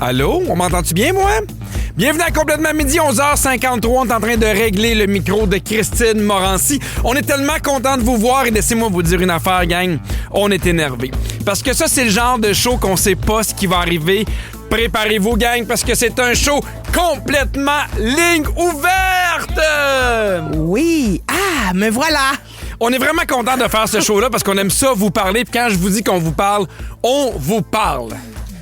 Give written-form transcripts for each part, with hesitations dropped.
Allô? On m'entend-tu bien, moi? Bienvenue à Complètement Midi, 11h53. On est en train de régler le micro de Christine Morancy. On est tellement content de vous voir et laissez-moi vous dire une affaire, gang. On est énervés. Parce que ça, c'est le genre de show qu'on sait pas ce qui va arriver. Préparez-vous, gang, parce que c'est un show complètement ligne ouverte! Oui. Ah, me voilà! On est vraiment content de faire ce show-là parce qu'on aime ça vous parler. Puis quand je vous dis qu'on vous parle, on vous parle.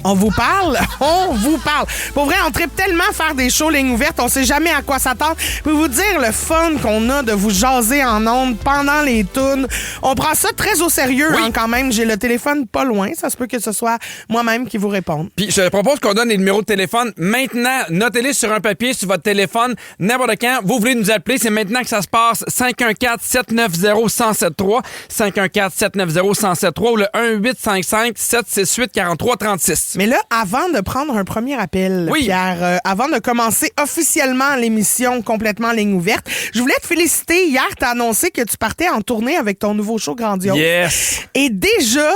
On vous parle? On vous parle. Pour vrai, on tripe tellement faire des shows lignes ouvertes, on sait jamais à quoi s'attendre. Je peux vous dire le fun qu'on a de vous jaser en ondes pendant les tunes. On prend ça très au sérieux, oui. Quand même. J'ai le téléphone pas loin. Ça se peut que ce soit moi-même qui vous réponde. Puis je propose qu'on donne les numéros de téléphone maintenant. Notez-les sur un papier, sur votre téléphone, n'importe quand. Vous voulez nous appeler, c'est maintenant que ça se passe. 514-790-1073. 514-790-1073 ou le 1-855-768-4336. Mais là, avant de prendre un premier appel, oui. Pierre, avant de commencer officiellement l'émission Complètement ligne ouverte, je voulais te féliciter. Hier, t'as annoncé que tu partais en tournée avec ton nouveau show Grandiose. Yes! Et déjà,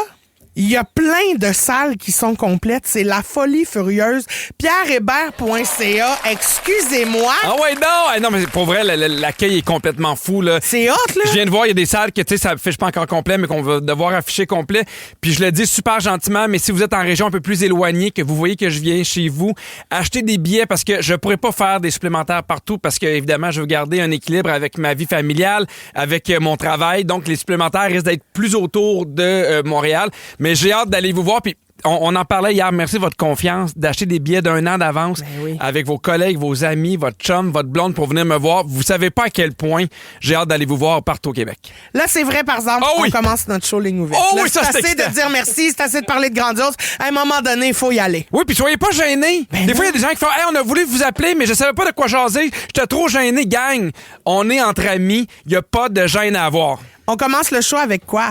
il y a plein de salles qui sont complètes. C'est la folie furieuse. pierrehébert.ca. Excusez-moi. Ah ouais, non! Non, mais pour vrai, l'accueil est complètement fou, là. C'est hot, là. Je viens de voir, il y a des salles que, tu sais, ça affiche pas encore complet, mais qu'on va devoir afficher complet. Puis je le dis super gentiment, mais si vous êtes en région un peu plus éloignée, que vous voyez que je viens chez vous, achetez des billets parce que je pourrais pas faire des supplémentaires partout parce que, évidemment, je veux garder un équilibre avec ma vie familiale, avec mon travail. Donc, les supplémentaires risquent d'être plus autour de Montréal. Mais j'ai hâte d'aller vous voir. Puis on en parlait hier. Merci de votre confiance, d'acheter des billets d'un an d'avance avec vos collègues, vos amis, votre chum, votre blonde pour venir me voir. Vous savez pas à quel point j'ai hâte d'aller vous voir partout au Québec. Là, c'est vrai, par exemple, on commence notre show ligne ouverte. Oh là, oui, ça, c'est assez de dire merci, c'est assez de parler de Grandiose. À un moment donné, il faut y aller. Oui, puis soyez pas gênés. Des fois, il y a des gens qui font « Hey, on a voulu vous appeler, mais je savais pas de quoi jaser. J'étais trop gêné. » Gang, on est entre amis. Il y a pas de gêne à avoir. On commence le show avec quoi?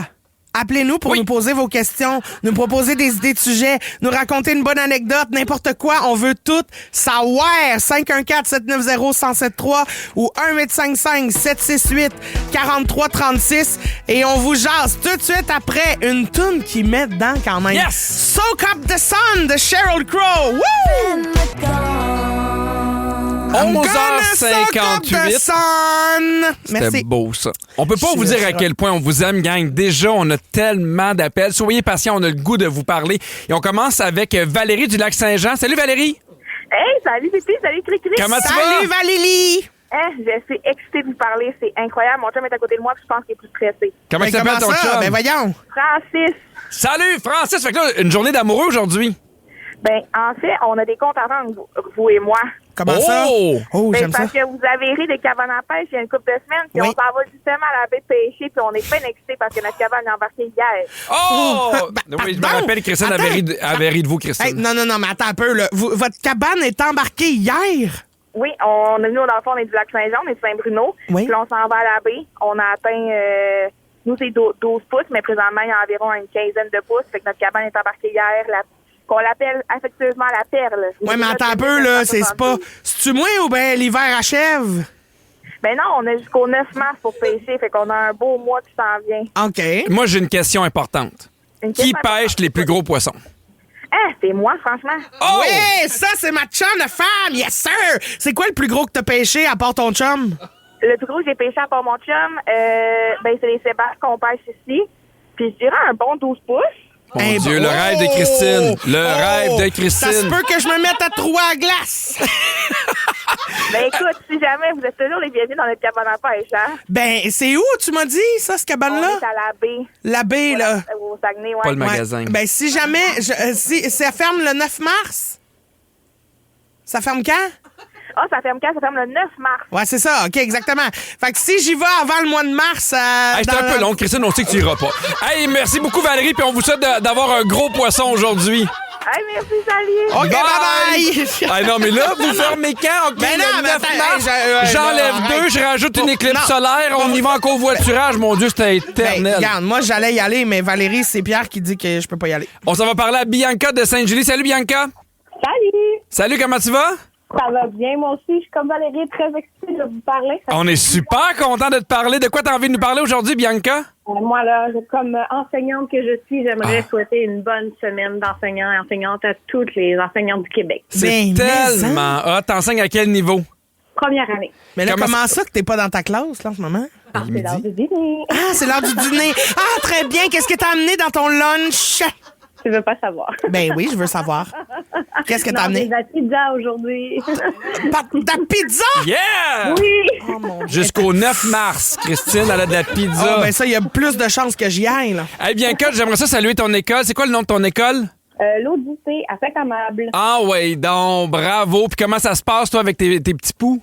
Appelez-nous pour nous poser vos questions, nous proposer des idées de sujets, nous raconter une bonne anecdote, n'importe quoi. On veut tout savoir. 514-790-1073 ou 1-855-768-4336. Et on vous jase tout de suite après une toune qui met dedans quand même. Yes! Soak Up the Sun de Sheryl Crow. Woo! 11h58. C'était beau, ça. On peut pas vous dire à quel point on vous aime, gang. Déjà, on a tellement d'appels. Soyez patients, on a le goût de vous parler. Et on commence avec Valérie du Lac-Saint-Jean. Salut, Valérie! Hey, salut, Pipi, salut, Cricri. Comment tu vas? Salut, Valérie! Je suis excitée de vous parler. C'est incroyable. Mon chum est à côté de moi puis je pense qu'il est plus stressé. Comment tu t'appelles ton chum? Ben voyons! Francis. Salut, Francis! Fait que là, une journée d'amoureux aujourd'hui. Ben, en fait, on a des comptes à rendre, vous et moi. Comment ça? Oh, Ben, j'aime ça. parce que vous avez ri des cabanes à pêche il y a une couple de semaines, puis on s'en va justement à la baie pêcher, puis on est bien excités parce que notre cabane est embarquée hier. Oh! Oui, je me rappelle, Christine avait ri de vous, Christine. Hey, non, mais attends un peu, là. Votre cabane est embarquée hier? Oui, on est venu, dans le fond, on est du Lac-Saint-Jean, on est de Saint-Bruno. Oui. Puis là, on s'en va à la baie. On a atteint, nous, c'est 12 pouces, mais présentement, il y a environ une quinzaine de pouces. Fait que notre cabane est embarquée hier, qu'on l'appelle affectueusement la perle. Oui, mais attends un peu, là. C'est pas. C'est-tu moi ou bien l'hiver achève? Ben non, on a jusqu'au 9 mars pour pêcher, fait qu'on a un beau mois qui s'en vient. OK. Moi, j'ai une question importante. Qui pêche les plus gros poissons? Ah, c'est moi, franchement. Oh! Oui, ça, c'est ma chum de femme! Yes, sir! C'est quoi le plus gros que t'as pêché à part ton chum? Le plus gros que j'ai pêché à part mon chum, ben c'est les sébaces qu'on pêche ici. Puis je dirais un bon 12 pouces. Mon Dieu, le rêve de Christine. Le rêve de Christine. Ça se peut que je me mette à trouer à glace. Ben écoute, si jamais vous êtes toujours les bienvenus dans notre cabane à pêche, hein? Ben, c'est où, tu m'as dit, ça, ce cabane-là? On est à la baie. La baie, là. Au Saguenay, ouais. Pas le magasin. Ben, si jamais... si ça ferme le 9 mars? Ça ferme quand? Ah, ça ferme quand? Ça ferme le 9 mars. Ouais, c'est ça. OK, exactement. Fait que si j'y vais avant le mois de mars... Hey, c'est un peu long, Christine, on sait que tu iras pas. Hey, merci beaucoup, Valérie, puis on vous souhaite d'avoir un gros poisson aujourd'hui. Hey, merci, salut! OK, bye-bye! Ah non, mais là, vous fermez quand? OK, Ben non, le mais 9 attends, mars, hey, j'enlève arrête. 2, je rajoute une éclipse Non. solaire, on y va en covoiturage. Mon Dieu, c'était Ben, éternel. regarde, moi, j'allais y aller, mais Valérie, c'est Pierre qui dit que je peux pas y aller. On s'en va parler à Bianca de Sainte-Julie. Salut, Bianca! Salut! Salut, comment tu vas? Ça va bien, moi aussi. Je suis comme Valérie, très excitée de vous parler. On est super content de te parler. De quoi t'as envie de nous parler aujourd'hui, Bianca? Moi, là, comme enseignante que je suis, j'aimerais souhaiter une bonne semaine d'enseignants et enseignantes à toutes les enseignants du Québec. C'est tellement hot. T'enseignes à quel niveau? Première année. Mais là, comment ça que t'es pas dans ta classe, là, en ce moment? C'est l'heure du dîner. Ah, c'est l'heure du dîner. Ah, très bien. Qu'est-ce que t'as amené dans ton lunch? Tu veux pas savoir? Ben oui, je veux savoir. Qu'est-ce que t'as amené? J'ai de la pizza aujourd'hui. Ta pizza? Yeah! Oui! Oh mon Dieu. Jusqu'au 9 mars, Christine, elle a de la pizza. Ah, ben ça, il y a plus de chances que j'y aille, là. Hey, Bianca, j'aimerais ça saluer ton école. C'est quoi le nom de ton école? L'Odyssée à Saint-Amable. Ah ouais, donc, bravo. Puis comment ça se passe, toi, avec tes petits poux?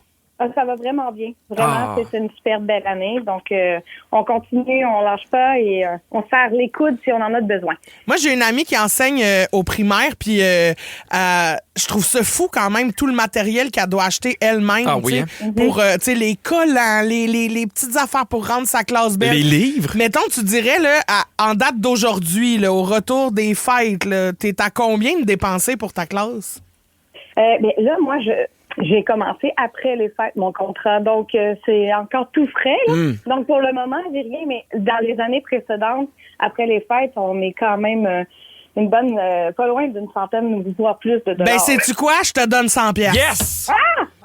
Ça va vraiment bien. Vraiment, c'est une super belle année. Donc, on continue, on lâche pas et on serre les coudes si on en a besoin. Moi, j'ai une amie qui enseigne au primaire, puis je trouve ça fou quand même, tout le matériel qu'elle doit acheter elle-même. Ah oui, pour tu sais, les collants, les petites affaires pour rendre sa classe belle. Les livres? Mettons, tu dirais, là, en date d'aujourd'hui, là, au retour des fêtes, là, t'es à combien de dépenser pour ta classe? Ben, là, moi, j'ai commencé après les fêtes, mon contrat. Donc, c'est encore tout frais. Là. Donc, pour le moment, j'ai rien. Mais dans les années précédentes, après les fêtes, on est quand même une bonne, pas loin d'une centaine, voire plus de dollars. Ben, sais-tu quoi? Je te donne 100 piastres. Yes!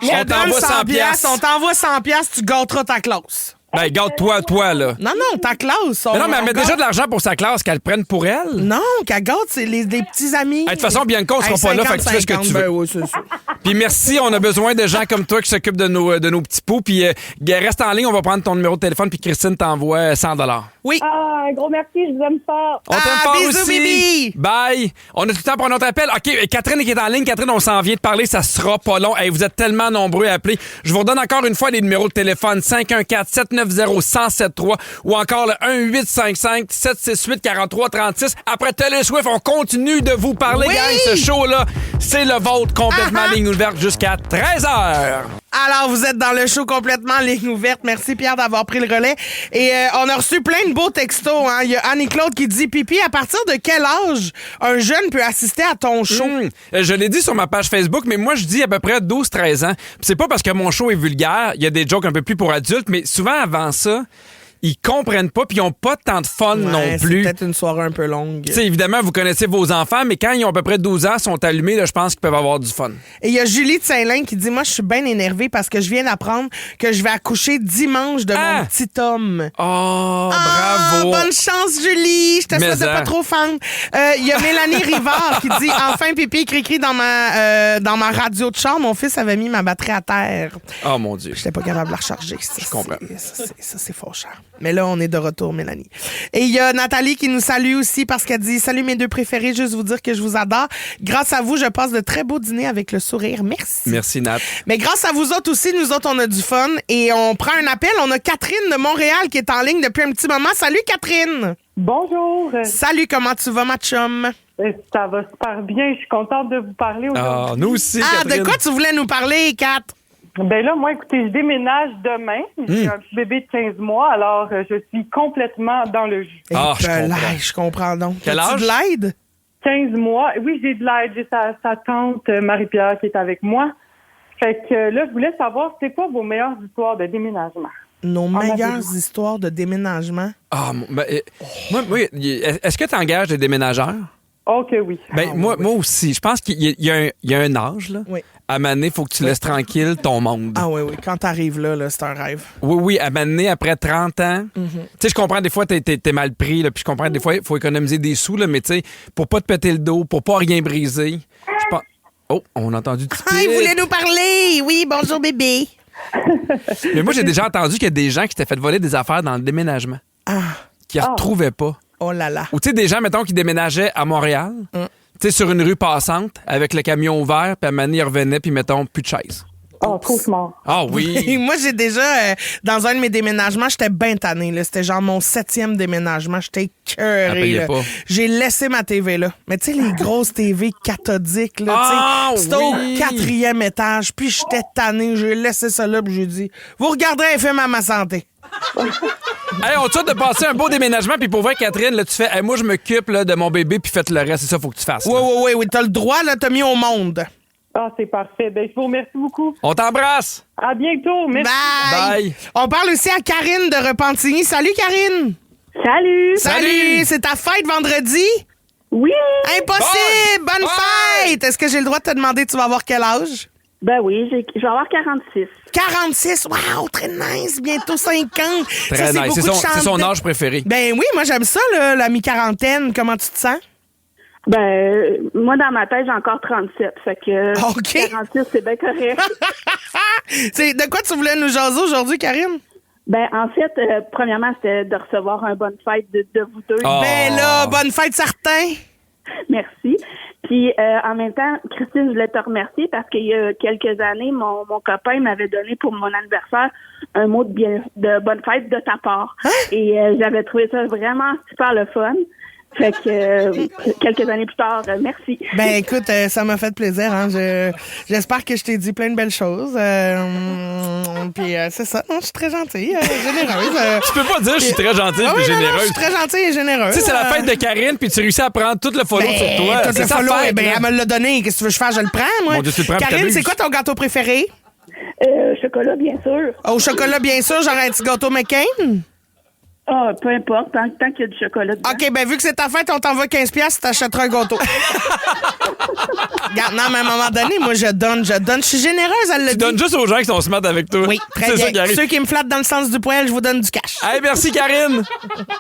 Je On te donne t'envoie 100 piastres. On t'envoie 100 piastres, tu gâteras ta classe. Ben, garde-toi, toi, là. Non, ta classe. Mais non, mais elle met déjà de l'argent pour sa classe, qu'elle prenne pour elle. Non, qu'elle gâte, c'est les petits amis. De toute façon, Bianca, on sera pas là, fait que tu fais ce que tu veux. Ben oui, c'est ça. Puis merci, on a besoin de gens comme toi qui s'occupent de nos petits poux. Puis reste en ligne, on va prendre ton numéro de téléphone, puis Christine t'envoie 100 $. Oui. Ah, un gros merci, je vous aime fort. On t'aime fort bisous, aussi. Bibi. Bye. On a tout le temps pour un autre appel. OK, Catherine qui est en ligne. Catherine, on s'en vient de parler, ça sera pas long. Hey, vous êtes tellement nombreux à appeler. Je vous redonne encore une fois les numéros de téléphone 514-790-1073 ou encore le 1-855-768-4336. Après Taylor Swift, on continue de vous parler, Oui. gang. Ce show-là, c'est le vôtre, complètement ligne ouverte jusqu'à 13h. Alors, vous êtes dans le show complètement ligne ouverte. Merci, Pierre, d'avoir pris le relais. Et on a reçu plein de beaux textos. Hein. Il y a Annie-Claude qui dit « Pipi, à partir de quel âge un jeune peut assister à ton show? Je l'ai dit sur ma page Facebook, mais moi, je dis à peu près 12-13 ans. Puis c'est pas parce que mon show est vulgaire. Il y a des jokes un peu plus pour adultes, mais souvent, avant ça, ils comprennent pas puis ils ont pas tant de fun non plus. C'est peut-être une soirée un peu longue. T'sais, évidemment, vous connaissez vos enfants, mais quand ils ont à peu près 12 ans, sont allumés, là, je pense qu'ils peuvent avoir du fun. Et il y a Julie de Saint-Lin qui dit « Moi, je suis bien énervée parce que je viens d'apprendre que je vais accoucher dimanche de mon petit homme. » Oh, bravo! Bonne chance, Julie! Je te souhaite de pas trop fan. Il y a Mélanie Rivard qui dit « Enfin, Pipi, cri-cri dans ma radio de char. Mon fils avait mis ma batterie à terre. » Oh, mon Dieu. J'étais pas capable de la recharger. Je comprends. Ça, c'est fort cher. Mais là, on est de retour, Mélanie. Et il y a Nathalie qui nous salue aussi parce qu'elle dit « Salut mes deux préférés, juste vous dire que je vous adore. Grâce à vous, je passe de très beaux dîners avec le sourire. Merci. » Merci, Nat. Mais grâce à vous autres aussi, nous autres, on a du fun. Et on prend un appel. On a Catherine de Montréal qui est en ligne depuis un petit moment. Salut, Catherine! Bonjour. Salut, comment tu vas, ma chum? Ça va super bien. Je suis contente de vous parler aujourd'hui. Ah, nous aussi, Ah, Catherine. de quoi tu voulais nous parler, Kat? Ben là, moi, écoutez, je déménage demain. J'ai un petit bébé de 15 mois, alors je suis complètement dans le jus. Ah, je comprends. Je comprends donc. Quel As-tu âge? de l'aide? 15 mois. Oui, j'ai de l'aide. J'ai sa tante Marie-Pierre qui est avec moi. Fait que là, je voulais savoir, c'est quoi vos meilleures histoires de déménagement? Nos meilleures avez-vous? histoires de déménagement. Ah, moi, est-ce que tu engages des déménageurs? Oh que oui. Ben, moi aussi. Je pense qu'il y a un âge, là. Oui. À Mané, il faut que tu laisses tranquille ton monde. Ah oui, oui. Quand t'arrives là, c'est un rêve. Oui, à Mané, après 30 ans. Tu sais, je comprends des fois, t'es mal pris, là, puis je comprends des fois, il faut économiser des sous, là, mais tu sais, pour pas te péter le dos, pour pas rien briser. Je pense... Oh, on a entendu du Ah, il voulait nous parler! Oui, bonjour, bébé. Mais moi, j'ai déjà entendu qu'il y a des gens qui s'étaient fait voler des affaires dans le déménagement. Qui ne retrouvaient pas. Oh là là. Ou tu sais, des gens, mettons, qui déménageaient à Montréal, tu sais, sur une rue passante, avec le camion ouvert, puis à Mané, ils revenaient, puis mettons, plus de chaise. Oh, trop smart. Ah oui! Moi, j'ai déjà, dans un de mes déménagements, j'étais bien tannée. Là. C'était genre mon 7e déménagement. J'étais écœurée. payait Là. pas. J'ai laissé ma TV là. Mais tu sais, les grosses TV cathodiques, là, Ah, tu sais, c'était oui! au 4e étage. Puis j'étais tannée. J'ai laissé ça là, puis j'ai dit, vous regarderez un film à ma santé. Hey, on te souhaite de passer un beau déménagement, puis pour vrai, Catherine, là, tu fais, hey, moi, je m'occupe là, de mon bébé, puis faites le reste, c'est ça, faut que tu fasses. Là. Oui, t'as le droit, là, t'as mis au monde. Ah, c'est parfait. Ben, je vous remercie beaucoup. On t'embrasse. À bientôt. Merci. Bye! On parle aussi à Karine de Repentigny. Salut, Karine! Salut! Salut! C'est ta fête vendredi? Oui! Impossible! Bonne Bye! fête! Est-ce que j'ai le droit de te demander, tu vas avoir quel âge? Ben oui, je vais avoir 46. 46! Wow! Très nice! Bientôt 50! Très Ça, nice. beaucoup de C'est son chance. âge préféré. Ben oui, moi j'aime ça, là, la mi-quarantaine. Comment tu te sens? Ben, moi, dans ma tête, j'ai encore 37. Fait que OK. 46, c'est bien correct. C'est de quoi tu voulais nous jaser aujourd'hui, Karine? Ben, en fait, premièrement, c'était de recevoir un bonne fête de vous deux. Oh. Ben là, bonne fête, certain! Merci. Puis, en même temps, Christine, je voulais te remercier parce qu'il y a quelques années, mon copain m'avait donné pour mon anniversaire un mot de bonne fête de ta part. Hein? Et j'avais trouvé ça vraiment super le fun. Fait que quelques années plus tard, merci. Ben écoute, ça m'a fait plaisir. Hein. J'espère que je t'ai dit plein de belles choses. Puis c'est ça. Non, je suis très gentille, généreuse. Tu peux pas dire je suis très gentille Ah oui, et non, non, généreuse. je suis très gentille et généreuse. Tu sais, c'est la fête de Karine, puis tu réussis à prendre tout le follow sur toi. Tout C'est le sa follow, fête, ben, là. elle me l'a donné. Qu'est-ce que tu veux que je fasse? Je le prends, moi. Mon Dieu, tu le prends, puis Karine, t'abuses. c'est quoi ton gâteau préféré? Chocolat, bien sûr. Au chocolat, bien sûr. Genre un petit gâteau McCain? Ah, peu importe, tant qu'il y a du chocolat dedans. OK, ben vu que c'est ta fête, on t'envoie 15$, tu t'achèteras un gâteau. Regarde, non, mais à un moment donné, moi, je donne. Je suis généreuse, elle le Tu dit. donnes juste aux gens qui sont smart avec toi. Oui, très C'est bien. ça qui arrive. Ceux qui me flattent dans le sens du poil, je vous donne du cash. Hey, merci, Karine.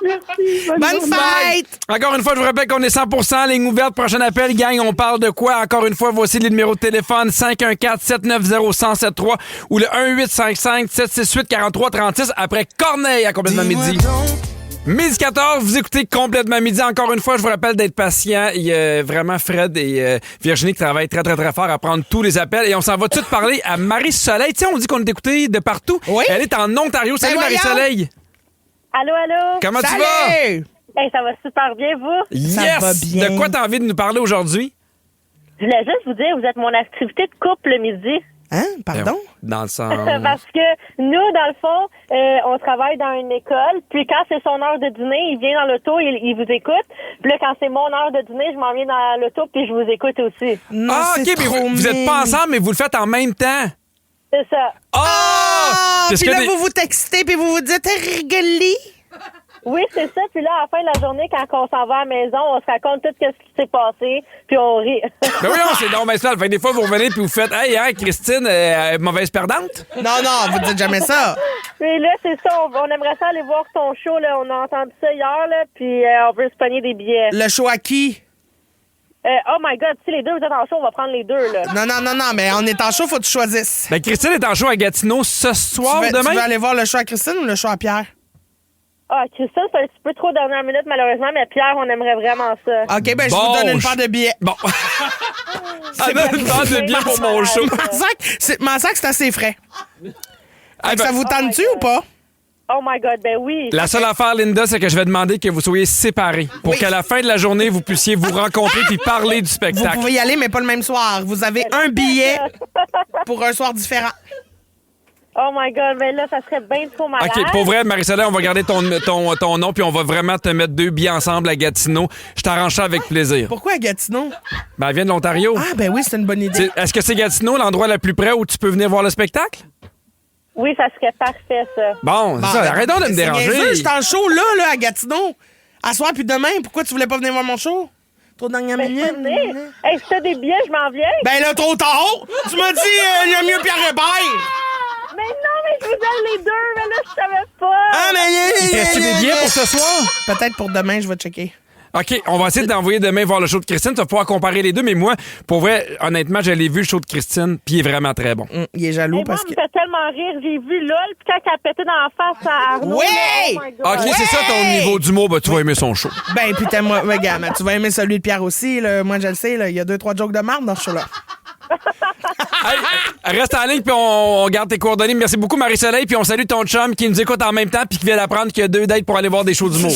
Merci. Bonne journée. fête! Encore une fois, je vous rappelle qu'on est 100% ligne ouverte. Prochain appel, gang, on parle de quoi? Encore une fois, voici les numéros de téléphone 514-790-1073 ou le 1855-768-4336 après Corneille à complètement midi. Midi 14, vous écoutez complètement midi. Encore une fois, je vous rappelle d'être patient. Il y a vraiment Fred et Virginie qui travaillent très, très, très fort à prendre tous les appels. Et on s'en va tout de suite parler à Marie-Soleil. Tu sais, on dit qu'on est écouté de partout. Oui. Elle est en Ontario. Salut, voyons. Marie-Soleil. Allô? Comment tu vas? Salut! Hey, ça va super bien, vous? Yes! Ça va bien. De quoi t'as envie de nous parler aujourd'hui? Je voulais juste vous dire, vous êtes mon activité de couple le midi. Hein? Pardon? Dans le sens... Parce que nous, dans le fond, on travaille dans une école. Puis quand c'est son heure de dîner, il vient dans l'auto, il vous écoute. Puis là, quand c'est mon heure de dîner, je m'en viens dans l'auto, puis je vous écoute aussi. Non, Ah, c'est OK, mais trop vous êtes pas mignon. ensemble, mais vous le faites en même temps. C'est ça. Ah! Parce Puis que là, des- vous vous textez, puis vous vous dites « rigoli ». Oui, c'est ça. Puis là, à la fin de la journée, quand on s'en va à la maison, on se raconte tout ce qui s'est passé, puis on rit. Ben oui, c'est donc ben ça. Fait que des fois, vous revenez puis vous faites Hey, hein, Christine, mauvaise perdante? Non, non, vous dites jamais ça. Puis là, c'est ça. On aimerait ça aller voir ton show. Là. On a entendu ça hier, là, puis on veut se pogner des billets. Le show à qui? Oh my God, si les deux vous êtes en show, on va prendre les deux, là. Non, mais on est en show, faut que tu choisisses. Ben, Christine est en show à Gatineau ce soir, tu demain. veux aller voir le show à Christine ou le show à Pierre? Ah, Christine, c'est un petit peu trop dernière minute, malheureusement, mais Pierre, on aimerait vraiment ça. OK, ben je Bon, vous donne une paire de billets. Bon. Ah, non, une paire de billets pour mon show. M'en sac, c'est assez frais. Ah, Fait que ben, ça vous tente-tu ou pas? Oh my God, ben oui. la seule affaire, Linda, c'est que je vais demander que vous soyez séparés pour Oui. qu'à la fin de la journée, vous puissiez vous rencontrer puis parler du Vous spectacle. pouvez y aller, mais pas le même soir. Vous avez un billet pour un soir différent. Oh my God, ben là, ça serait bien trop malade. OK, pour vrai, Marie-Soleil, on va garder ton nom puis on va vraiment te mettre 2 billets ensemble à Gatineau. Je t'arrange ça avec plaisir. Pourquoi à Gatineau? Ben, elle vient de l'Ontario. Ah, ben oui, c'est une bonne idée. Est-ce que c'est Gatineau, l'endroit le plus près où tu peux venir voir le spectacle? Oui, ça serait parfait, ça. Bon, c'est ça. Arrête donc de me C'est déranger. niaiseux, je suis en show là, à Gatineau. À soir puis demain, pourquoi tu voulais pas venir voir mon show? Trop de dernière Ben, je minute. peux venir. Hey, si t'as des billets, je m'en viens. Ben là, trop tard! Tu m'as dit, il y a mieux Pierre Hébert! Mais non, mais je vous donne les deux, mais là, je savais pas. Ah, mais... Il reste des billets pour ce soir? Peut-être pour demain, je vais checker. OK, on va essayer d'envoyer demain voir le show de Christine. Tu vas pouvoir comparer les deux, mais moi, pour vrai, honnêtement, je l'ai vu, le show de Christine, puis il est vraiment très bon. Il est jaloux Et moi, parce ça que... me fait tellement rire. J'ai vu LOL, puis quand elle a pété dans la face à Arnaud. Oui! là, oh my God. OK, c'est ça ton niveau d'humour, ben, tu vas aimer son show. Ben, putain, moi, regarde, tu vas aimer celui de Pierre aussi. Là. Moi, je le sais, là, il y a 2-3 jokes de marde dans ce show-là. Hey, reste en ligne, puis on garde tes coordonnées. Merci beaucoup, Marie-Soleil, puis on salue ton chum qui nous écoute en même temps, puis qui vient d'apprendre qu'il y a 2 dates pour aller voir des shows d'humour.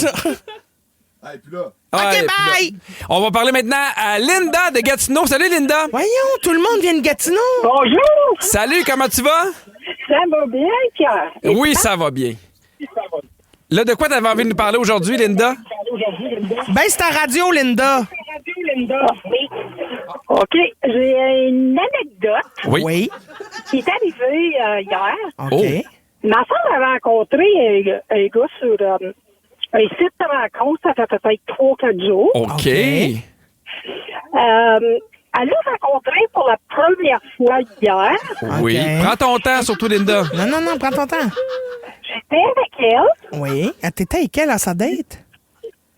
Hey, puis là, Ouais, OK, puis là, bye! on va parler maintenant à Linda de Gatineau. Salut, Linda. Voyons, tout le monde vient de Gatineau. Bonjour, Salut, comment tu vas? ça va bien, Pierre? Oui, ça va bien. Là, de quoi t'avais envie de nous parler aujourd'hui, Linda? Baisse ta radio, Linda. Oui. OK. J'ai une anecdote Oui. qui est arrivée hier. OK. Oh. Ma soeur a rencontré un gars sur un site de rencontre. Ça fait peut-être 3-4 jours. OK. Elle l'a rencontré pour la première fois hier. Oui. OK. Prends ton temps, surtout, Linda. Non, prends ton temps. J'étais avec elle. Oui. T'étais avec elle à sa date?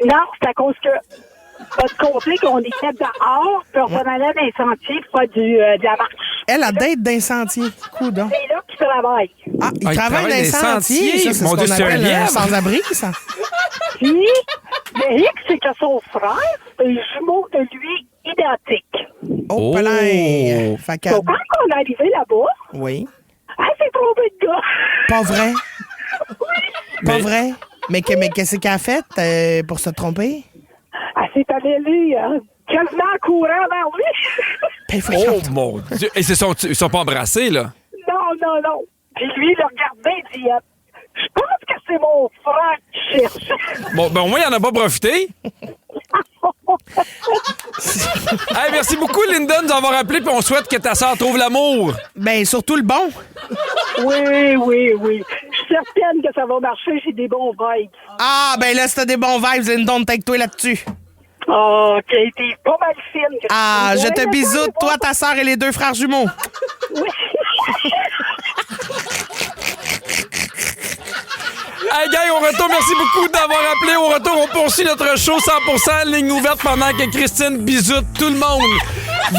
Non, c'est à cause que... Pas de compter qu'on était dehors, puis on s'en allait dans les sentiers pour faire de la marche. Elle a date d'un sentier. Coudon. C'est là qu'il travaille. Ah, il Ah, il travaille dans travaille les dans les sentiers. sentiers. Ça, c'est Mon ce Dieu, qu'on c'est un appelle lièvre. sans-abri, ça. Puis, le hic, c'est que son frère, c'est un jumeau de lui identique. Oh, plein. Fait que... Donc, quand on est arrivé là-bas, Oui. elle s'est trompée de gars. Pas vrai. Pas Mais- vrai. Mais qu'est-ce qu'elle a fait pour se tromper? Elle s'est allée quasiment en courant vers lui. Ben, Oh, mon Dieu. Et ils sont pas embrassés, là? Non. Puis lui, il a regardé et dit je pense que c'est mon frère qui cherche. Bon, ben au moins, il en a pas profité. Hey, merci beaucoup, Linda, de nous avoir appelé, puis on souhaite que ta sœur trouve l'amour. Ben, surtout le bon. Oui. Je suis certaine que ça va marcher. J'ai des bons vibes. Ah, ben là, si t'as des bons vibes, Linda, on take toi là-dessus. OK, t'es pas mal fine. Ah, je te bisoute, toi, ta sœur et les 2 frères jumeaux. Oui. Hey, gang, au retour, merci beaucoup d'avoir appelé. Au retour, on poursuit notre show 100% ligne ouverte pendant que Christine bisoute tout le monde.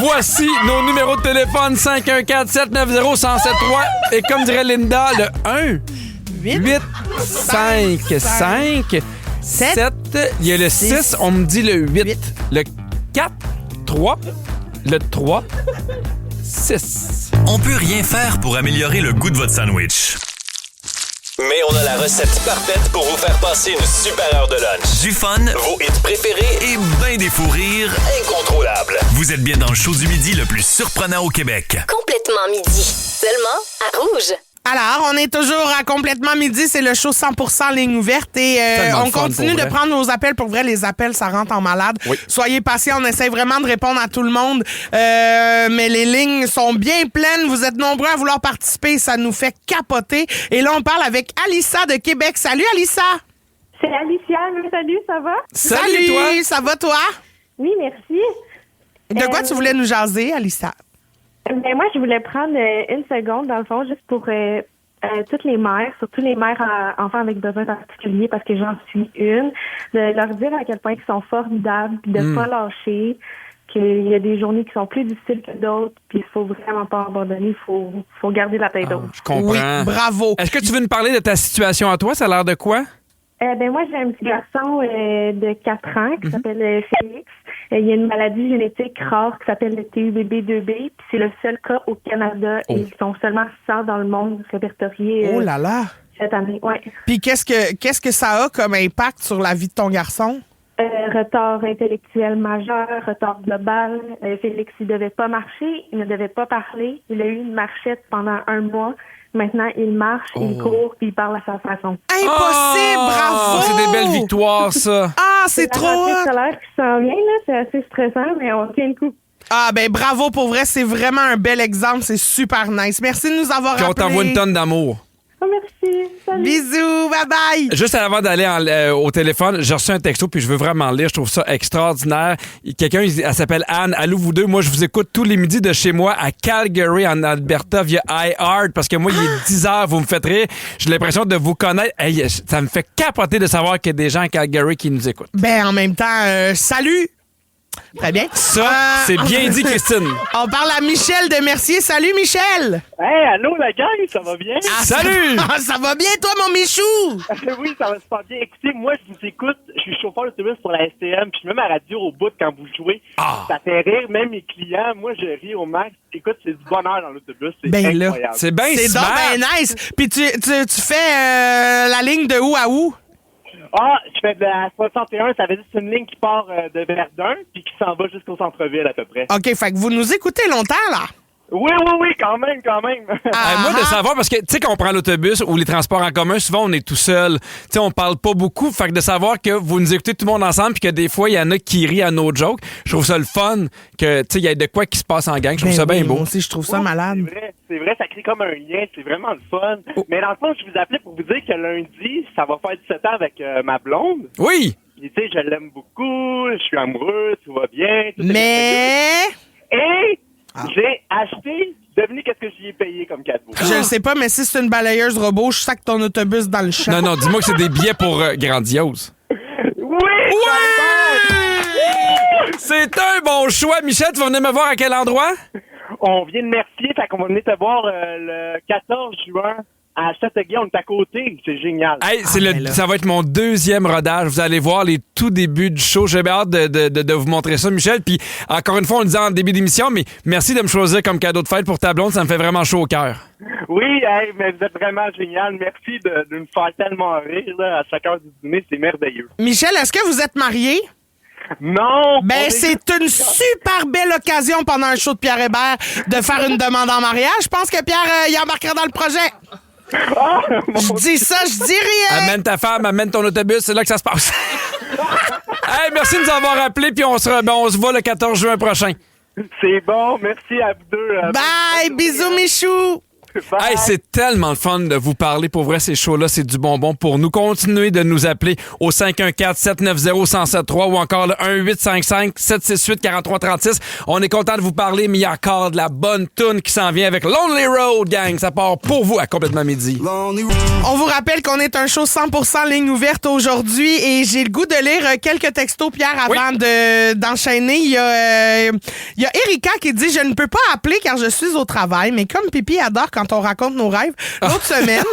Voici nos numéros de téléphone 514-790-1073 et comme dirait Linda, le 1 8 5 5 7. Il y a le 6, on me dit le 8. Le 4 3, le 3 6. On peut rien faire pour améliorer le goût de votre sandwich. Mais on a la recette parfaite pour vous faire passer une super heure de lunch. Du fun Vos hits préférés et ben des fous rires. incontrôlables. Vous êtes bien dans le show du midi le plus surprenant au Québec. Complètement midi. Seulement à Rouge. Alors, on est toujours à complètement midi. C'est le show 100% ligne ouverte et Tellement on le fun, continue pour de vrai. prendre nos appels. Pour vrai, les appels, ça rentre en malade. Oui. Soyez patients, on essaie vraiment de répondre à tout le monde. Mais les lignes sont bien pleines. Vous êtes nombreux à vouloir participer. Ça nous fait capoter. Et là, on parle avec Alissa de Québec. Salut, Alissa! C'est Alicia. Salut, ça va? Salut, toi! Ça va, toi? Oui, merci. De quoi tu voulais nous jaser, Alissa? Ben moi, je voulais prendre une seconde, dans le fond, juste pour toutes les mères, surtout les mères à enfants avec besoins particuliers, parce que j'en suis une, de leur dire à quel point ils sont formidables, puis de pas lâcher, qu'il y a des journées qui sont plus difficiles que d'autres, puis il faut vraiment pas abandonner, il faut garder la tête haute. Je comprends. Oui, bravo. Est-ce que tu veux nous parler de ta situation à toi? Ça a l'air de quoi? Ben moi, j'ai un petit garçon de 4 ans qui s'appelle Félix. Il y a une maladie génétique rare qui s'appelle le TUBB2B, puis c'est le seul cas au Canada et ils sont seulement 100 dans le monde répertoriés Oh là là! cette année. Ouais. Puis qu'est-ce que ça a comme impact sur la vie de ton garçon? Retard intellectuel majeur, retard global. Félix, il devait pas marcher, il ne devait pas parler. Il a eu une marchette pendant 1 mois. Maintenant, il marche, il court, puis il parle à sa façon. Impossible! Bravo! C'est des belles victoires, ça. Ah, c'est trop La rentrée hot! scolaire qui s'en vient, là, c'est assez stressant, mais on tient le coup. Ah, ben bravo, pour vrai, c'est vraiment un bel exemple. C'est super nice. Merci de nous avoir Puis on appelés. t'envoie une tonne d'amour. Oh, merci. Salut. Bisous, bye-bye! Juste avant d'aller au téléphone, j'ai reçu un texto puis je veux vraiment le lire. Je trouve ça extraordinaire. Quelqu'un, elle s'appelle Anne. Allô, vous deux. Moi, je vous écoute tous les midis de chez moi à Calgary, en Alberta, via iHeart. Parce que moi, il est 10 heures, vous me faites rire. J'ai l'impression de vous connaître. Hey, ça me fait capoter de savoir qu'il y a des gens à Calgary qui nous écoutent. Ben, en même temps, salut! Très bien. Ça, c'est bien dit, Christine. On parle à Michel de Mercier. Salut, Michel! Hey, allô la gang, ça va bien? Salut! Ça va bien, toi, mon Michou? Oui, ça va super bien. Écoutez, moi, je vous écoute, je suis chauffeur d'autobus pour la STM, puis je mets ma radio au bout quand vous jouez. Ah. Ça fait rire, même mes clients. Moi, je ris au max. Écoute, c'est du bonheur dans l'autobus. C'est Ben là, incroyable. C'est bien C'est donc smart. ben nice. Puis tu fais la ligne de où à où? Ah, je fais de la 61, ça veut dire que c'est une ligne qui part de Verdun, puis qui s'en va jusqu'au centre-ville à peu près. OK, fait que vous nous écoutez longtemps, là? Oui, quand même. Moi, de savoir, parce que, tu sais, quand on prend l'autobus ou les transports en commun, souvent, on est tout seul. Tu sais, on parle pas beaucoup. Fait que de savoir que vous nous écoutez tout le monde ensemble puis que des fois, il y en a qui rient à nos jokes, je trouve ça le fun que, tu sais, il y a de quoi qui se passe en gang. Je trouve ça bien beau. Moi aussi, je trouve ça malade. C'est vrai, ça crée comme un lien. C'est vraiment le fun. Mais dans le fond, je vous appelais pour vous dire que lundi, ça va faire 17 ans avec ma blonde. Oui! Tu sais, je l'aime beaucoup, je suis amoureux, tout va bien. Mais... Et j'ai acheté, devinez qu'est-ce que j'y ai payé comme cadeau. Je le sais pas, mais si c'est une balayeuse robot, je sac ton autobus dans le champ. Non, dis-moi que c'est des billets pour Grandiose. Oui! C'est un bon choix. Michel, tu vas venir me voir à quel endroit? On vient de Mercier, fait qu'on va venir te voir le 14 juin. À Châteauguay, on est à côté. C'est génial. Hey, ça va être mon deuxième rodage. Vous allez voir les tout débuts du show. J'ai bien hâte de vous montrer ça, Michel. Puis, encore une fois, on le disait en début d'émission, mais merci de me choisir comme cadeau de fête pour ta blonde. Ça me fait vraiment chaud au cœur. Oui, mais vous êtes vraiment génial. Merci de me faire tellement rire là, à chaque heure du dîner. C'est merveilleux. Michel, est-ce que vous êtes marié? Non! Ben, c'est une super belle occasion pendant un show de Pierre Hébert de faire une demande en mariage. Je pense que Pierre, il embarquera dans le projet. Je dis ça, je dis rien. Amène ta femme, amène ton autobus, c'est là que ça se passe. Hey, merci de nous avoir appelés, puis on se voit le 14 juin prochain. C'est bon, merci à vous deux. Bye, bisous Michou. Hey, c'est tellement le fun de vous parler. Pour vrai, ces shows-là, c'est du bonbon pour nous. Continuez de nous appeler au 514-790-1073 ou encore le 1-855-768-4336. On est content de vous parler, mais il y a encore de la bonne toune qui s'en vient avec Lonely Road, gang. Ça part pour vous à Complètement Midi. On vous rappelle qu'on est un show 100% ligne ouverte aujourd'hui et j'ai le goût de lire quelques textos, Pierre, avant d'enchaîner. Il y a Erika qui dit « Je ne peux pas appeler car je suis au travail, mais comme Pipi adore quand on raconte nos rêves. L'autre semaine,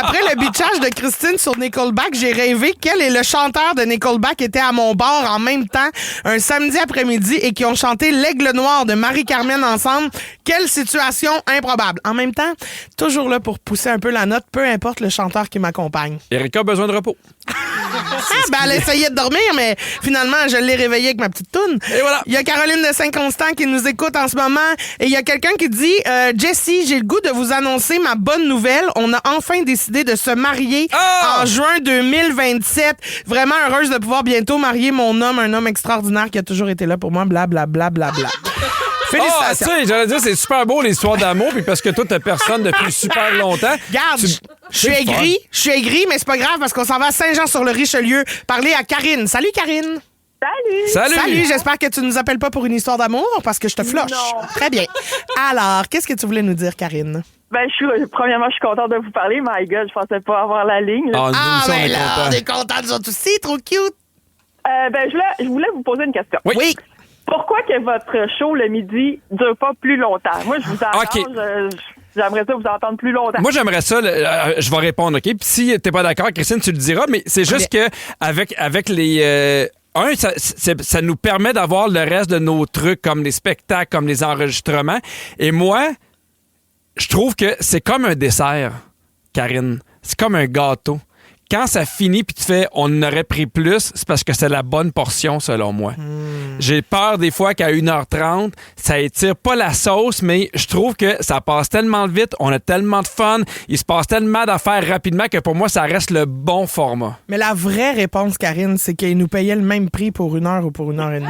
après le bitchage de Christine sur Nickelback, j'ai rêvé qu'elle et le chanteur de Nickelback étaient à mon bar en même temps un samedi après-midi et qui ont chanté L'Aigle Noir de Marie-Carmen ensemble. Quelle situation improbable. En même temps, toujours là pour pousser un peu la note, peu importe le chanteur qui m'accompagne. Erika a besoin de repos. Elle essayait de dormir, mais finalement, je l'ai réveillée avec ma petite toune. Et voilà. Il y a Caroline de Saint-Constant qui nous écoute en ce moment. Et il y a quelqu'un qui dit Jessie, j'ai le goût de vous annoncer ma bonne nouvelle. On a enfin décidé de se marier en juin 2027. Vraiment heureuse de pouvoir bientôt marier mon homme, un homme extraordinaire qui a toujours été là pour moi. Blablabla. Bla, bla, bla. Félicitations. Tu sais, j'allais dire, c'est super beau l'histoire d'amour, puis parce que toi, t'as personne depuis super longtemps. Regarde, je suis aigri, mais c'est pas grave parce qu'on s'en va à Saint-Jean-sur-le-Richelieu parler à Karine. Salut, Karine. Salut, j'espère que tu nous appelles pas pour une histoire d'amour parce que je te floche. Non. Très bien. Alors, qu'est-ce que tu voulais nous dire, Karine? Premièrement, je suis contente de vous parler. My God, je pensais pas avoir la ligne. Là. Ben là, on est contents, nous autres aussi, trop cute. Je voulais vous poser une question. Oui. Pourquoi que votre show le midi dure pas plus longtemps? Moi, je vous entends. Okay. J'aimerais ça vous entendre plus longtemps. Moi, j'aimerais ça. Je vais répondre, OK? Puis si t'es pas d'accord, Christine, tu le diras, mais c'est juste que avec les... ça nous permet d'avoir le reste de nos trucs, comme les spectacles, comme les enregistrements. Et moi, je trouve que c'est comme un dessert, Karine. C'est comme un gâteau. Quand ça finit puis tu fais on en aurait pris plus, c'est parce que c'est la bonne portion selon moi. J'ai peur des fois qu'à 1h30, ça étire pas la sauce, mais je trouve que ça passe tellement vite, on a tellement de fun, il se passe tellement d'affaires rapidement que pour moi, ça reste le bon format. Mais la vraie réponse, Karine, c'est qu'ils nous payaient le même prix pour 1 heure ou pour 1h30.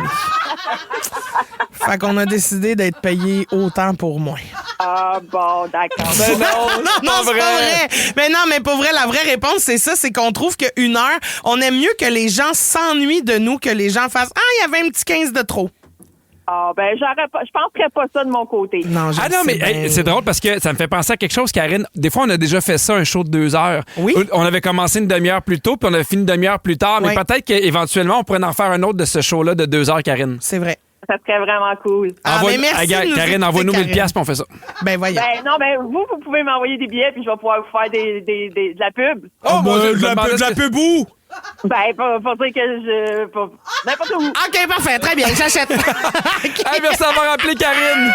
Fait qu'on a décidé d'être payé autant pour moins. Ah bon, d'accord. Mais non, c'est pas vrai. Mais non, mais pour vrai, la vraie réponse, c'est ça, c'est qu'on trouve qu'une heure, on aime mieux que les gens s'ennuient de nous, que les gens fassent « Ah, il y avait un petit 15 de trop ». Je penserais pas ça de mon côté. Non, c'est drôle parce que ça me fait penser à quelque chose, Karine. Des fois, on a déjà fait ça, un show de 2 heures. Oui. On avait commencé une demi-heure plus tôt, puis on a fini une demi-heure plus tard. Mais peut-être qu'éventuellement, on pourrait en faire un autre de ce show-là de 2 heures, Karine. C'est vrai. Ça serait vraiment cool. Mais merci Karine, envoie-nous 1000$ puis on fait ça. Ben voyons. Vous pouvez m'envoyer des billets puis je vais pouvoir vous faire de la pub. De la pub où? Pour dire que n'importe où. OK, parfait. Très bien, j'achète. Hey, merci d'avoir appelé, Karine.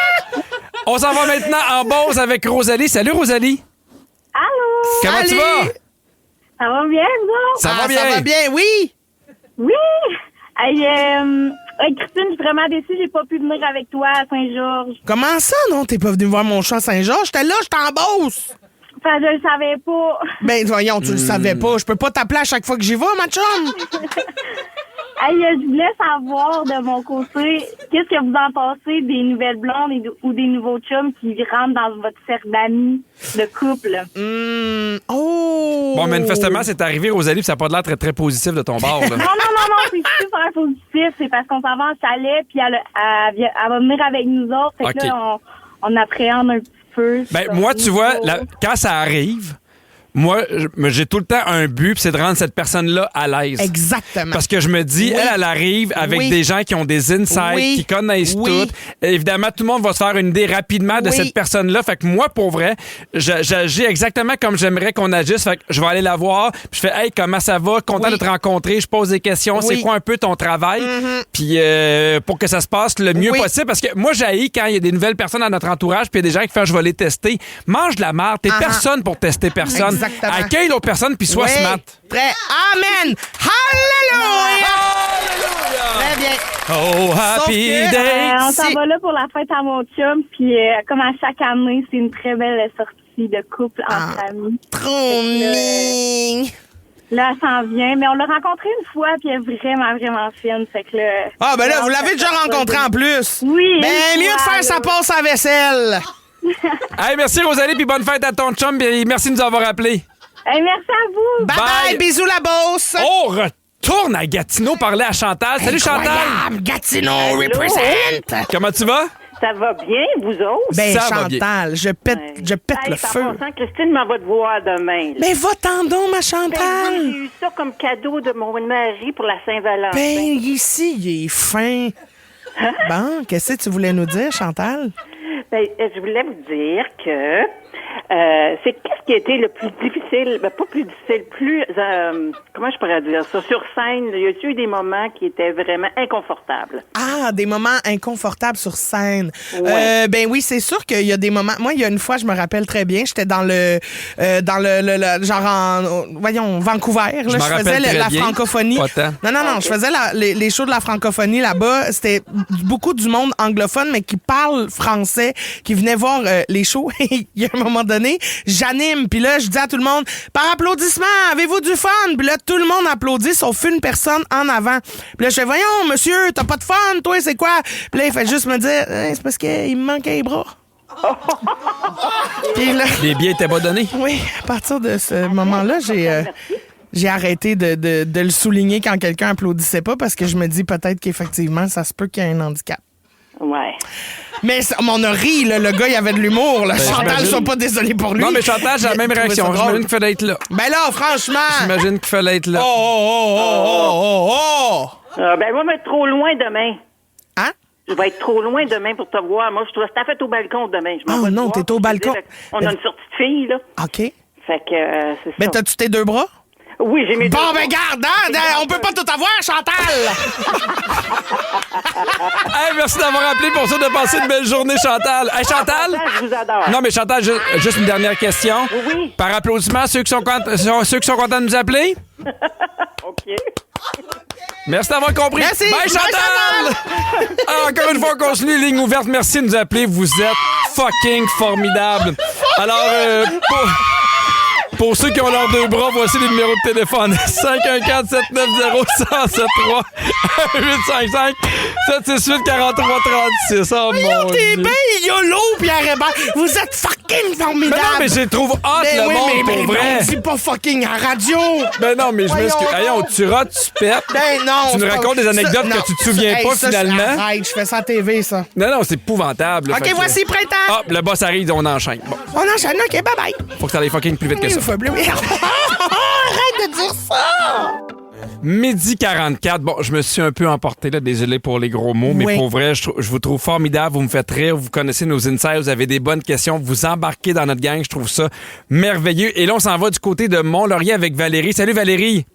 On s'en va maintenant en Beauce avec Rosalie. Salut, Rosalie. Allô. Comment tu vas? Ça va bien, non? Ça va bien. Ça va bien, oui. Oui. Hey, Christine, je suis vraiment déçue, j'ai pas pu venir avec toi à Saint-Georges. Comment ça, non? T'es pas venu voir mon chat à Saint-Georges? J'étais là, j'étais en Beauce. Enfin, je le savais pas. Ben, voyons, tu le savais pas. Je peux pas t'appeler à chaque fois que j'y vais, ma chum. Hey, je voulais savoir de mon côté, qu'est-ce que vous en pensez des nouvelles blondes ou des nouveaux chums qui rentrent dans votre cercle d'amis, de couple? Oh! Bon, manifestement, c'est arrivé, Rosalie, puis ça n'a pas l'air très, très positif de ton bord. Là. Non, c'est super positif. C'est parce qu'on s'en va en chalet, puis elle va venir avec nous autres. Fait que là, on appréhende un petit peu. Ben, moi, tu vois, quand ça arrive, moi, j'ai tout le temps un but, puis c'est de rendre cette personne-là à l'aise. Exactement. Parce que je me dis, elle arrive avec des gens qui ont des insights, qui connaissent tout. Évidemment, tout le monde va se faire une idée rapidement de cette personne-là. Fait que moi, pour vrai, j'agis exactement comme j'aimerais qu'on agisse. Fait que je vais aller la voir, puis je fais, hey, comment ça va? Content de te rencontrer. Je pose des questions. C'est quoi un peu ton travail? Puis pour que ça se passe le mieux possible. Parce que moi, j'haïs quand il y a des nouvelles personnes dans notre entourage, puis il y a des gens qui font, je vais les tester. Mange de la merde. T'es personne pour tester personne. Exactement. Accueille l'autre personne puis sois smart. Très. Amen. Hallelujah. Très bien. Oh, happy day. On s'en va là pour la fête à mon chum, puis comme à chaque année, c'est une très belle sortie de couple entre amis. Trop mignon. Là, elle s'en vient, mais on l'a rencontrée une fois, puis elle est vraiment, vraiment fine. Fait que là, ben là, vous l'avez déjà rencontrée en plus. Oui. Ben, mieux de faire sa passe à vaisselle. Hey, merci Rosalie, puis bonne fête à ton chum, puis merci de nous avoir appelés. Hey, merci à vous. Bye bye, bisous la Beauce. On retourne à Gatineau parler à Chantal. Salut Chantal. Gatineau represent. Comment tu vas? Ça va bien, vous autres? Ben, ça Chantal, je pète le feu. Christine m'en va te voir demain. Là. Mais va-t'en donc, ma Chantal. Ben, j'ai eu ça comme cadeau de mon mari pour la Saint-Valentin. Ben, ici, il est fin. Bon, qu'est-ce que tu voulais nous dire, Chantal? Ben, je voulais vous dire que c'est qu'est-ce qui a été le plus difficile, ben pas plus difficile, plus comment je pourrais dire ça, sur scène, il y a eu des moments qui étaient vraiment inconfortables. Ah, des moments inconfortables sur scène. Ouais. Ben oui, c'est sûr qu'il y a des moments. Moi, il y a une fois, je me rappelle très bien, j'étais dans le genre en Vancouver, là, je faisais la francophonie. Non, je faisais les shows de la francophonie là-bas, c'était beaucoup du monde anglophone mais qui parle français, qui venait voir les shows. Il y a un moment donné, j'anime, puis là, je dis à tout le monde, par applaudissement, avez-vous du fun? Puis là, tout le monde applaudit, sauf une personne en avant. Puis là, je fais, voyons, monsieur, t'as pas de fun, toi, c'est quoi? Puis là, il fait juste me dire, c'est parce qu'il me manquait les bras. Puis là, les billets étaient pas donnés? Oui, à partir de ce moment-là, j'ai arrêté de le souligner quand quelqu'un applaudissait pas parce que je me dis peut-être qu'effectivement, ça se peut qu'il y ait un handicap. Ouais. Mais on a ri, là, le gars, il avait de l'humour. Là. Ben, Chantal, sois pas désolé pour lui. Non, mais Chantal, j'ai la même réaction. J'imagine qu'il fallait être là. Ben là, franchement. J'imagine qu'il fallait être là. Ben moi, je vais être trop loin demain. Hein? Je vais être trop loin demain pour te voir. Moi, je dois tout à fait au balcon demain. Non, t'es au balcon. On a une sortie de filles, là. OK. Fait que, c'est ça. Ben, t'as-tu tes deux bras? Oui, j'ai mes deux bras. Ben, garde, on peut pas tout avoir, Chantal! Hey, merci d'avoir appelé pour ça, de passer une belle journée, Chantal. Hey, Chantal? Je vous adore. Non, mais Chantal, juste une dernière question. Oui. Par applaudissement, ceux qui sont contents de nous appeler? OK. Merci d'avoir compris. Merci. Bye, Chantal! Encore une fois, on continue, ligne ouverte. Merci de nous appeler. Vous êtes fucking formidables. Alors, pour ceux qui ont leurs deux bras, voici les numéros de téléphone. 514-790-1073 855-768-4336. Oh mon T'es Dieu. bien YOLO, Pierre Hébert. Vous êtes fucking formidable. Mais non, mais je les trouve hot, le monde, pour vrai. C'est pas fucking à radio. Ben non, mais je m'excuse. Voyons, tu rates, tu pètes. Ben non. Tu nous racontes des anecdotes que tu te souviens pas, finalement. Arrête, je fais ça à TV, ça. Non, c'est épouvantable. OK, voici printemps. Ah, le boss arrive, on enchaîne. Bon. On enchaîne, OK, bye-bye. Faut que ça aille fucking plus vite que ça. Arrête de dire ça! Midi 44. Bon, je me suis un peu emporté, là. Désolé pour les gros mots, mais pour vrai, je vous trouve formidable. Vous me faites rire. Vous connaissez nos insights. Vous avez des bonnes questions. Vous embarquez dans notre gang. Je trouve ça merveilleux. Et là, on s'en va du côté de Mont-Laurier avec Valérie. Salut, Valérie.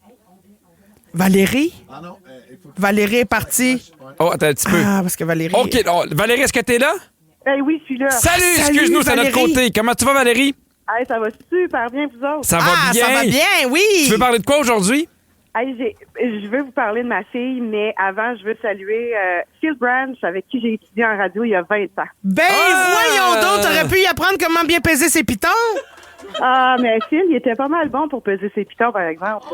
Valérie? Valérie est partie. Oh, attends un petit peu. Ah, parce que Valérie... OK. Oh, Valérie, est-ce que t'es là? Oui, je suis là. Salut, excuse-nous, c'est à notre côté. Comment tu vas, Valérie? Ça va super bien, vous autres. Ça va bien. Ça va bien, oui. Tu veux parler de quoi aujourd'hui? Hey, je veux vous parler de ma fille, mais avant, je veux saluer Phil Branch, avec qui j'ai étudié en radio il y a 20 ans. Ben, voyons donc, t'aurais pu y apprendre comment bien peser ses pitons? Ah, mais Phil, il était pas mal bon pour peser ses pitons, par exemple.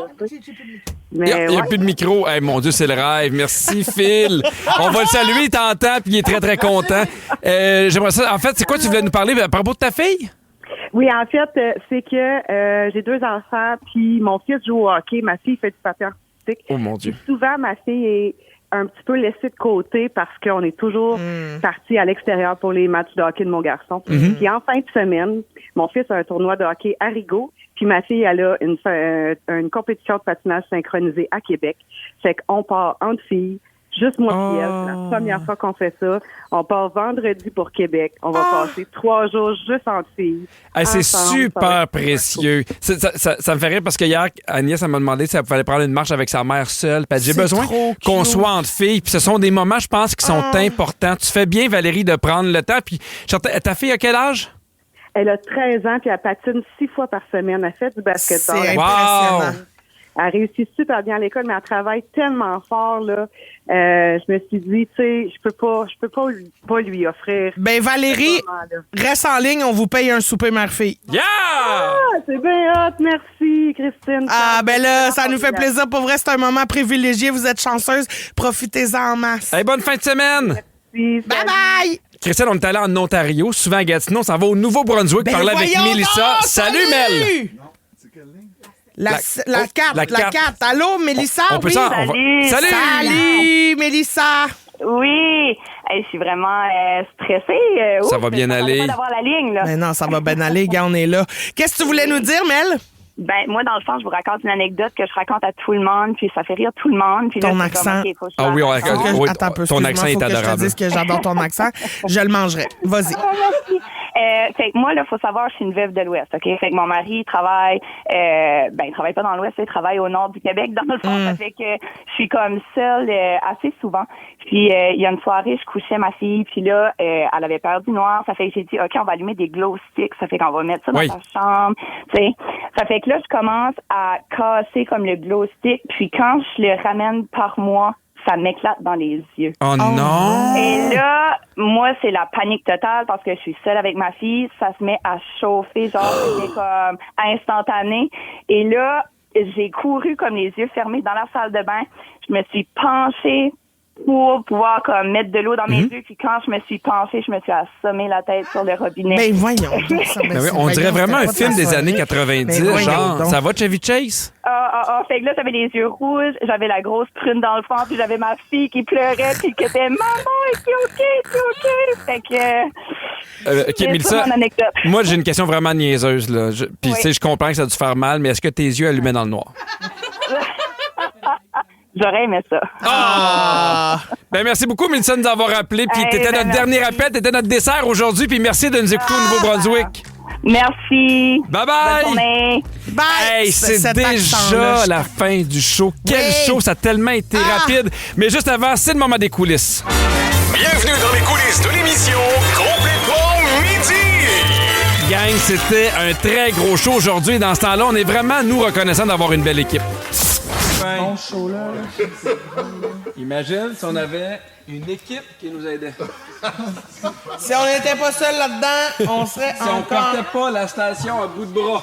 Mais il n'y a plus de micro. Hey, mon Dieu, c'est le rêve. Merci, Phil. On va le saluer, il t'entend, puis il est très, très content. J'aimerais ça. En fait, c'est quoi tu voulais nous parler à propos de ta fille? Oui, en fait, c'est que j'ai 2 enfants, puis mon fils joue au hockey, ma fille fait du patin artistique. Oh mon Dieu. Puis souvent, ma fille est un petit peu laissée de côté parce qu'on est toujours partis à l'extérieur pour les matchs de hockey de mon garçon. Puis en fin de semaine, mon fils a un tournoi de hockey à Rigaud, puis ma fille, elle a une compétition de patinage synchronisé à Québec. Fait qu'on part entre filles. Juste moi et elle, c'est la première fois qu'on fait ça. On part vendredi pour Québec. On va passer 3 jours juste entre filles. Hey, c'est super précieux. Ça me fait rire parce que hier, Agnès m'a demandé si elle fallait prendre une marche avec sa mère seule. J'ai besoin qu'on soit entre filles. Puis ce sont des moments, je pense, qui sont importants. Tu fais bien, Valérie, de prendre le temps. Puis ta fille a quel âge? Elle a 13 ans puis elle patine 6 fois par semaine. Elle fait du basketball. C'est impressionnant. Elle réussit super bien à l'école, mais elle travaille tellement fort, là. Je me suis dit, tu sais, je peux pas lui offrir. Ben, Valérie, reste en ligne, on vous paye un souper mère-fille. Yeah! Ah, c'est bien hot, merci, Christine. Ah, ben là, ça nous fait plaisir. Pour vrai, c'est un moment privilégié. Vous êtes chanceuse. Profitez-en en masse. Hey, bonne fin de semaine! Merci, bye-bye! Christine, on est allé en Ontario, souvent à Gatineau. On s'en va au Nouveau-Brunswick parler avec Mélissa. Salut, Mel! La 4. Allô, Mélissa? On peut ça? Salut! Salut, Mélissa! Oui! Hey, je suis vraiment stressée. Ça va bien aller. Pas d'avoir la ligne, là. Mais non, ça va bien aller, gars, on est là. Qu'est-ce que tu voulais nous dire, Mel? Ben, moi, dans le fond, je vous raconte une anecdote que je raconte à tout le monde, puis ça fait rire tout le monde. Puis ton là, accent. Comme, okay, ah oui, attends un peu, ton accent est adorable. Je te dise que j'adore ton accent. Je le mangerai. Vas-y. Fait que moi, là, faut savoir, je suis une veuve de l'Ouest, OK? Fait que mon mari travaille, il travaille pas dans l'Ouest, il travaille au nord du Québec, dans le fond. Ça fait que je suis comme seule assez souvent. Puis, il y a une soirée, je couchais ma fille, puis là, elle avait peur du noir. Ça fait que j'ai dit, OK, on va allumer des glow sticks. Ça fait qu'on va mettre ça dans sa chambre, tu sais. Ça fait que là, je commence à casser comme le glow stick, puis quand je le ramène par moi, ça m'éclate dans les yeux. Oh non! Et là, moi, c'est la panique totale parce que je suis seule avec ma fille. Ça se met à chauffer, genre, c'était comme instantané. Et là, j'ai couru comme les yeux fermés dans la salle de bain. Je me suis penchée pour pouvoir comme mettre de l'eau dans mes yeux. Puis quand je me suis penchée, je me suis assommé la tête sur le robinet. Ben voyons. On dirait vraiment un film des années 90. Genre, ça va, Chevy Chase? Fait que là, j'avais les yeux rouges, j'avais la grosse prune dans le fond, puis j'avais ma fille qui pleurait, puis qui était « Maman, c'est OK. » Fait que... OK, Mélissa, moi, j'ai une question vraiment niaiseuse, là. Puis, tu sais, je comprends que ça a dû faire mal, mais est-ce que tes yeux allumaient dans le noir? J'aurais aimé ça. Ben merci beaucoup, Mélissa, de nous avoir appelés. Puis t'étais notre dernier appel, t'étais notre dessert aujourd'hui. Puis merci de nous écouter au Nouveau-Brunswick. Merci. Bye-bye. Bonne journée. Bye. Hey, c'est déjà la fin du show. Quel show, ça a tellement été rapide. Mais juste avant, c'est le moment des coulisses. Bienvenue dans les coulisses de l'émission Complètement Midi. Gang, c'était un très gros show aujourd'hui. Dans ce temps-là, on est vraiment, nous, reconnaissants d'avoir une belle équipe. Bon show, là. Imagine si on avait une équipe qui nous aidait. Si on n'était pas seul là-dedans, on serait si on partait pas la station à bout de bras.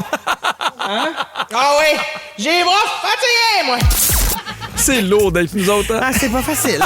Hein? Ah oui! J'ai les bras fatigués, moi! C'est lourd d'être nous autres. Hein? Ah, c'est pas facile.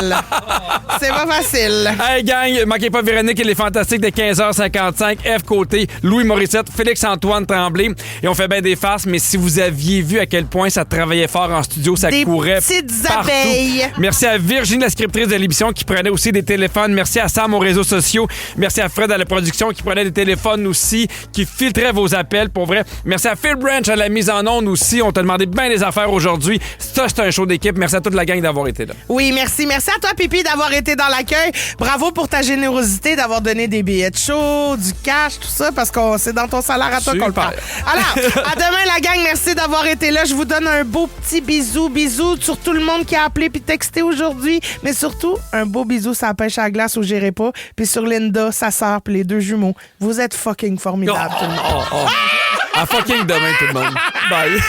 C'est pas facile. Hey, gang, manquez pas Véronique et les Fantastiques de 15h55. F Côté, Louis Morissette, Félix-Antoine Tremblay. Et on fait bien des farces, mais si vous aviez vu à quel point ça travaillait fort en studio, ça courait petites partout. Abeilles. Merci à Virginie, la scriptrice de l'émission, qui prenait aussi des téléphones. Merci à Sam aux réseaux sociaux. Merci à Fred à la production, qui prenait des téléphones aussi, qui filtrait vos appels, pour vrai. Merci à Phil Branch à la mise en onde aussi. On t'a demandé bien des affaires aujourd'hui. Ça, c'est un show d'équipe. Merci à toute la gang d'avoir été là. Oui, merci. Merci à toi, Pipi, d'avoir été dans l'accueil. Bravo pour ta générosité d'avoir donné des billets de show, du cash, tout ça, parce que c'est dans ton salaire à toi qu'on le parle. Alors, à demain, la gang. Merci d'avoir été là. Je vous donne un beau petit bisou. Bisous sur tout le monde qui a appelé puis texté aujourd'hui. Mais surtout, un beau bisou sur la pêche à la glace où j'irai pas. Puis sur Linda, sa sœur, puis les 2 jumeaux. Vous êtes fucking formidables, tout le monde. À fucking demain, tout le monde. Bye.